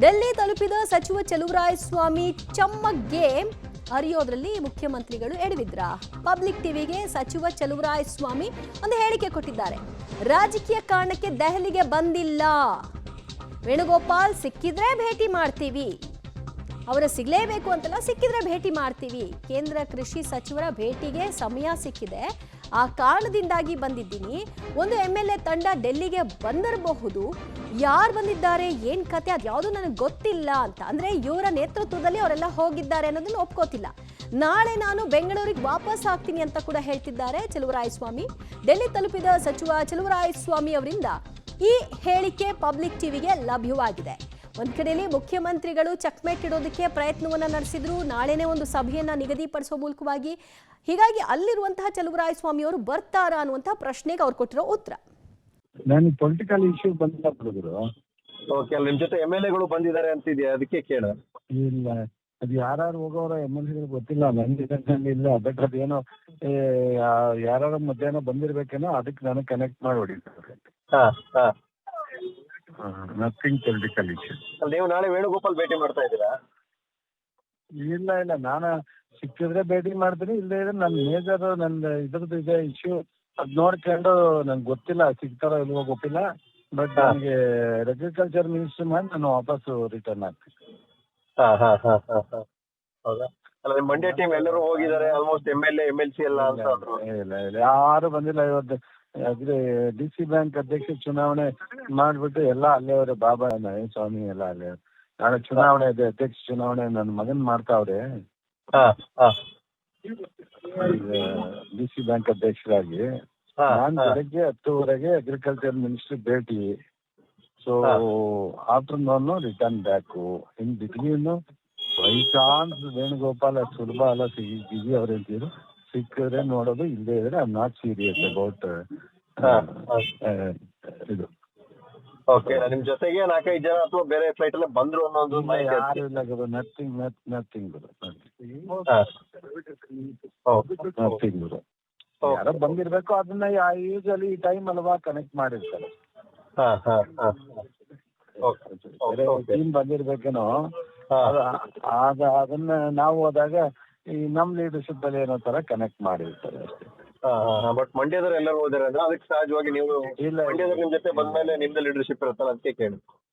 ಡೆಲ್ಲಿ ತಲುಪಿದ ಸಚಿವ ಚಲುವರಾಯಸ್ವಾಮಿ ಚಮ್ಮಗ್ಗೆ ಹರಿಯೋದ್ರಲ್ಲಿ ಮುಖ್ಯಮಂತ್ರಿಗಳು ಎಡವಿದ್ರ. ಪಬ್ಲಿಕ್ ಟಿವಿಗೆ ಸಚಿವ ಚಲುವರಾಯಸ್ವಾಮಿ ಒಂದು ಹೇಳಿಕೆ ಕೊಟ್ಟಿದ್ದಾರೆ. ರಾಜಕೀಯ ಕಾರಣಕ್ಕೆ ದೆಹಲಿಗೆ ಬಂದಿಲ್ಲ. ವೇಣುಗೋಪಾಲ್ ಸಿಕ್ಕಿದ್ರೆ ಭೇಟಿ ಮಾಡ್ತೀವಿ. ಅವರು ಸಿಗಲೇಬೇಕು ಅಂತಲ್ಲ, ಸಿಕ್ಕಿದ್ರೆ ಭೇಟಿ ಮಾಡ್ತೀವಿ. ಕೇಂದ್ರ ಕೃಷಿ ಸಚಿವರ ಭೇಟಿಗೆ ಸಮಯ ಸಿಕ್ಕಿದೆ, ಆ ಕಾರಣದಿಂದಾಗಿ ಬಂದಿದ್ದೀನಿ. ಒಂದು MLA ತಂಡ ಡೆಲ್ಲಿಗೆ ಬಂದಿರಬಹುದು. ಯಾರು ಬಂದಿದ್ದಾರೆ, ಏನ್ ಕತೆ, ಅದ್ಯಾವುದು ನನಗೆ ಗೊತ್ತಿಲ್ಲ ಅಂತ. ಅಂದ್ರೆ ಇವರ ನೇತೃತ್ವದಲ್ಲಿ ಅವರೆಲ್ಲ ಹೋಗಿದ್ದಾರೆ ಅನ್ನೋದನ್ನ ಒಪ್ಕೋತಿಲ್ಲ. ನಾಳೆ ನಾನು ಬೆಂಗಳೂರಿಗೆ ವಾಪಸ್ ಆಗ್ತೀನಿ ಅಂತ ಕೂಡ ಹೇಳ್ತಿದ್ದಾರೆ ಚಲುವರಾಯಸ್ವಾಮಿ. ಡೆಲ್ಲಿ ತಲುಪಿದ ಸಚಿವ ಚಲುವರಾಯಸ್ವಾಮಿ ಅವರಿಂದ ಈ ಹೇಳಿಕೆ ಪಬ್ಲಿಕ್ ಟಿವಿಗೆ ಲಭ್ಯವಾಗಿದೆ. ಒಂದ್ ಕಡೆಯಲ್ಲಿ ಮುಖ್ಯಮಂತ್ರಿಗಳು ಚಕ್ಮೇಟ್ ಇಡೋದಕ್ಕೆ ಪ್ರಯತ್ನವನ್ನ ನಡೆಸಿದ್ರು. ನಾಳೆನೇ ಒಂದು ಸಭೆಯನ್ನ ನಿಗದಿಪಡಿಸುವ ಮೂಲಕವಾಗಿ. ಹೀಗಾಗಿ ಅಲ್ಲಿರುವಂತಹ ಚಲುವರಾಯಸ್ವಾಮಿ ಅವರು ಬರ್ತಾರಾ ಅನ್ನುವಂತಹ ಪ್ರಶ್ನೆಗೆ ಅವ್ರು ಕೊಟ್ಟಿರೋ ಉತ್ತರ. ನಾನು ಪೊಲಿಟಿಕಲ್ ಇಶ್ಯೂ ಬಂದಿಲ್ಲ ಬಿಡುಗರು. ಓಕೆ, ನಿಮ್ ಜೊತೆ MLA ಬಂದಿದ್ದಾರೆ ಅಂತಿದ್ಯಾ, ಅದಕ್ಕೆ ಕೇಳ. ಇಲ್ಲ, ಅದು ಯಾರು ಹೋಗೋರ MLA ಗೊತ್ತಿಲ್ಲ, ನನಗೆ ಇಲ್ಲ. ಬಟ್ ಅದೇನೋ ಯಾರು ಮಧ್ಯಾಹ್ನ ಬಂದಿರ್ಬೇಕೇನೋ, ಅದಕ್ಕೆ ನಾನು ಕನೆಕ್ಟ್ ಮಾಡಿ ಹೊಡಿತಾರೆ. Nothing political issue. ನೀವು ನಾಳೆ ವೇಣುಗೋಪಾಲ್ ಭೇಟಿ ಮಾಡ್ತಾ ಇದ್ದೀರಾ? ಇಲ್ಲ, ನಾನು ಸಿಕ್ಕಿದ್ರೆ ಭೇಟಿ ಮಾಡ್ತೀನಿ, ಇಲ್ಲ ಇದ್ರೆ ನನ್ನ ಮೇಜರ್ ನನ್ನ ಇದ್ರದ್ದು ಇದೆ ಇಶ್ಯೂ, ಅದ್ ನೋಡ್ಕೊಂಡು ನನ್ಗೆ ಗೊತ್ತಿಲ್ಲ ಸಿಗ್ತಾರೋ ಇಲ್ವೋ ಗೊತ್ತಿಲ್ಲ. ಬಟ್ ನನಗೆ ಅಗ್ರಿಕಲ್ಚರ್ ಮಿನಿಸ್ಟರ್ ಮಾಡಿ ನಾನು ವಾಪಸ್ ರಿಟರ್ನ್ ಆಗ್ತೀನಿ. ಹೌದಾ? ಅಲ್ಲ, ನಿಮ್ ಮಂಡ್ಯ ಟೀಮ್ ಎಲ್ಲರೂ ಹೋಗಿದ್ದಾರೆ, ಆಲ್ಮೋಸ್ಟ್ MLA MLC ಎಲ್ಲ ಅಂತ ಅಂದ್ರು. ಇಲ್ಲ ಯಾರು ಬಂದಿಲ್ಲ. ಇವತ್ತು ಅದ್ರೆ DC ಬ್ಯಾಂಕ್ ಅಧ್ಯಕ್ಷ ಚುನಾವಣೆ ಮಾಡ್ಬಿಟ್ಟು ಎಲ್ಲ ಅಲ್ಲೇ ಅವ್ರೆ. ಬಾಬಾ ಸ್ವಾಮಿ ಎಲ್ಲ ಅಲ್ಲೇ. ನಾಳೆ ಚುನಾವಣೆ ಇದೆ, ಅಧ್ಯಕ್ಷ ಚುನಾವಣೆ ನನ್ನ ಮಗನ್ ಮಾಡ್ತಾವ್ರೆ. DC ಬ್ಯಾಂಕ್ ಅಧ್ಯಕ್ಷರಾಗಿ ನಾನು ಬೆಳಗ್ಗೆ 10:00 ಅಗ್ರಿಕಲ್ಚರ್ ಮಿನಿಸ್ಟರ್ ಭೇಟಿ. So afternoon return back. In between by chance Venugopal ಅಷ್ಟು ಸುಲಭ ಅಲ್ಲ, ಬಿಜಿ ಅವ್ರು ಹೇಳ್ತಿದ್ರು. ಸಿಕ್ಕಿದ್ರೆ ನೋಡೋದು, ಇಲ್ಲೇ ಇದ್ರೆ ಐ ನಾಟ್ ಸೀರಿಯಸ್ ಅಬೌಟ್ ಇದು. ಓಕೆ, ನಿಮ್ ಜೊತೆಗೆ 4-5 ಜನ ಅಥವಾ ಬೇರೆ ಫ್ಲೈಟ್ ಅಲ್ಲೇ ಬಂದ್ರು ಅನ್ನೋದು ಯಾರು ಇಲ್ಲ ಗುರು. ನಥಿಂಗ್ ಗುರು. ಯಾರೋ ಬಂದಿರ್ಬೇಕು, ಅದನ್ನ ಯೂಶಲಿ ಈ ಟೈಮ್ ಅಲ್ವಾ ಕನೆಕ್ಟ್ ಮಾಡಿರ್ತಾರೆ. ಟೀಮ್ ಬಂದಿರ್ಬೇಕೇನೋ, ಆಗ ಅದನ್ನ ನಾವು ಹೋದಾಗ ಈ ನಮ್ ಲೀಡರ್ಶಿಪ್ ಅಲ್ಲಿ ಏನೋ ತರ ಕನೆಕ್ಟ್ ಮಾಡಿರ್ತಾರೆ ಅಷ್ಟೇ. ಬಟ್ ಮಂಡ್ಯದವ್ರು ಎಲ್ಲರೂ ಹೋದಾರೆ, ಅದಕ್ಕೆ ಸಹಜವಾಗಿ ನೀವು ಮಂಡ್ಯದವ್ರು ನಿಮ್ ಜೊತೆ ಬಂದ್ಮೇಲೆ ನಿಮ್ದು ಲೀಡರ್ಶಿಪ್ ಇರುತ್ತಲ್ಲ, ಅದಕ್ಕೆ ಕೇಳಿ.